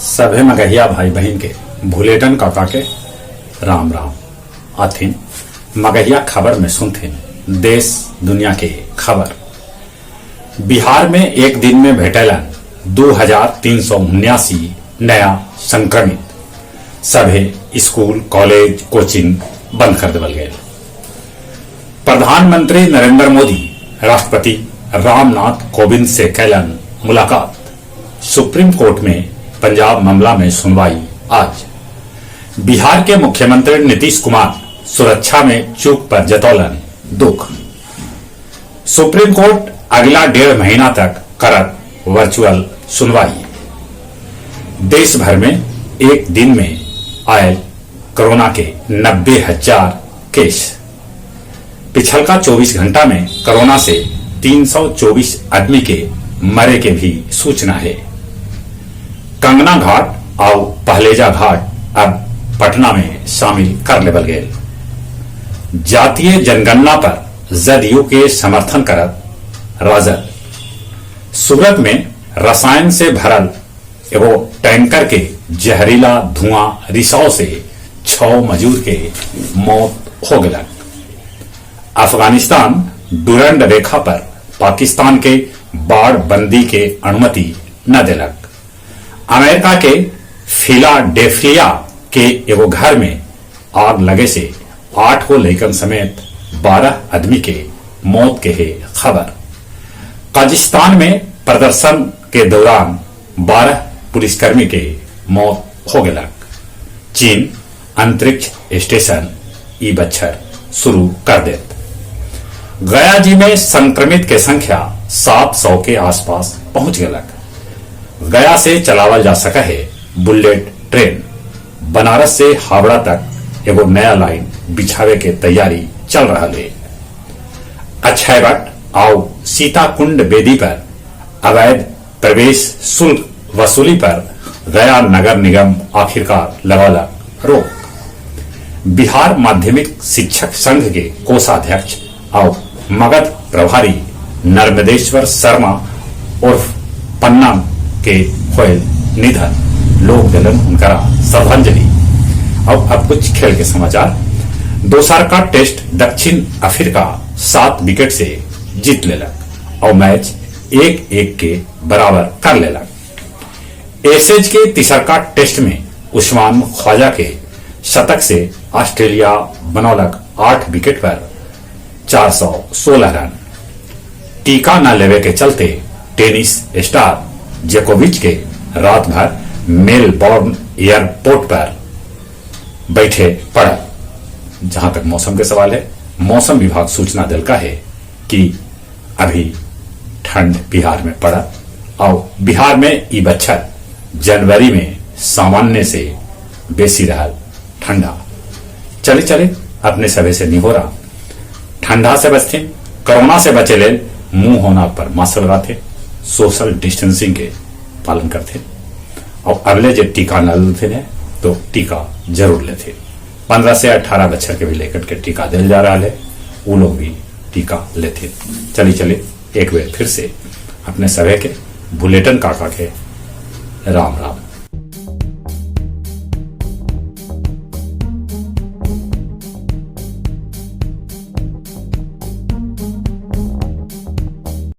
सभे मगहिया भाई बहन के भुलेटन काका के राम राम। अथिन मगहिया खबर में सुनथिन देश दुनिया के खबर। बिहार में एक दिन में भेटलन 2379 नया संक्रमित। सभे स्कूल कॉलेज कोचिंग बंद कर देवल गए। प्रधानमंत्री नरेंद्र मोदी राष्ट्रपति रामनाथ कोविंद से कैलन मुलाकात। सुप्रीम कोर्ट में पंजाब मामला में सुनवाई आज। बिहार के मुख्यमंत्री नीतीश कुमार सुरक्षा में चूक पर जतौलन दुख। सुप्रीम कोर्ट अगला 1.5 महीना तक करत वर्चुअल सुनवाई। देश भर में एक दिन में आए कोरोना के 90,000 केस। पिछलका 24 घंटा में कोरोना से 324 आदमी के मरे के भी सूचना है। कंगना घाट और पहलेजा घाट अब पटना में शामिल कर लेवल गए। जातीय जनगणना पर जदयू के समर्थन करत राजद। सूरत में रसायन से भरल एगो टैंकर के जहरीला धुआं रिसाव से 6 मजदूर के मौत हो गया। अफगानिस्तान डुरंड रेखा पर पाकिस्तान के बाढ़ बंदी के अनुमति न दिलक। अमेरिका के फिलाडेल्फिया के एगो घर में आग लगे से 8 को लड़कन समेत 12 आदमी के मौत के है खबर। कजाकिस्तान में प्रदर्शन के दौरान 12 पुलिसकर्मी के मौत हो गया। चीन अंतरिक्ष स्टेशन ई बच्छर शुरू कर देत। गया जी में संक्रमित के संख्या 700 के आसपास पहुंच गया। गया से चलावल जा सका है बुलेट ट्रेन। बनारस से हावड़ा तक एगो नया लाइन बिछावे के तैयारी चल रहा है। अक्षयवट और सीताकुंड बेदी पर अवैध प्रवेश शुल्क वसूली पर गया नगर निगम आखिरकार लगाला रोक। बिहार माध्यमिक शिक्षक संघ के कोषाध्यक्ष और मगध प्रभारी नर्मदेश्वर शर्मा उर्फ पन्ना के होयल निधन। लोग दिलन उनका श्रद्धांजलि। अब कुछ खेल के समाचार। दोसर का टेस्ट दक्षिण अफ्रीका 7 विकेट से जीत लेलक और मैच 1-1 के बराबर कर लेलक। एसेज के तीसरका टेस्ट में उस्मान ख्वाजा के शतक से ऑस्ट्रेलिया बनौलक 8 विकेट पर 416 रन। टीका न लेवे के चलते टेनिस स्टार जोकोविच के रात भर मेलबोर्न एयरपोर्ट पर बैठे पड़ा। जहां तक मौसम के सवाल है, मौसम विभाग सूचना दिलका है कि अभी ठंड बिहार में पड़ा और बिहार में ई बच्छर जनवरी में सामान्य से बेसी रहा ठंडा। चले चले अपने सभे से निहोरा ठंडा से बचते, कोरोना से बचे ले मुंह होना पर मास्क लगाते, सोशल डिस्टेंसिंग के पालन करते और अगले जो टीका न लेते हैं तो टीका जरूर लेते। 15 से 18 बच्चों के भी लेकर के टीका दिल जा रहा है, वो लोग भी टीका लेते। चले एक बार फिर से अपने सभी के बुलेटिन काका के राम राम।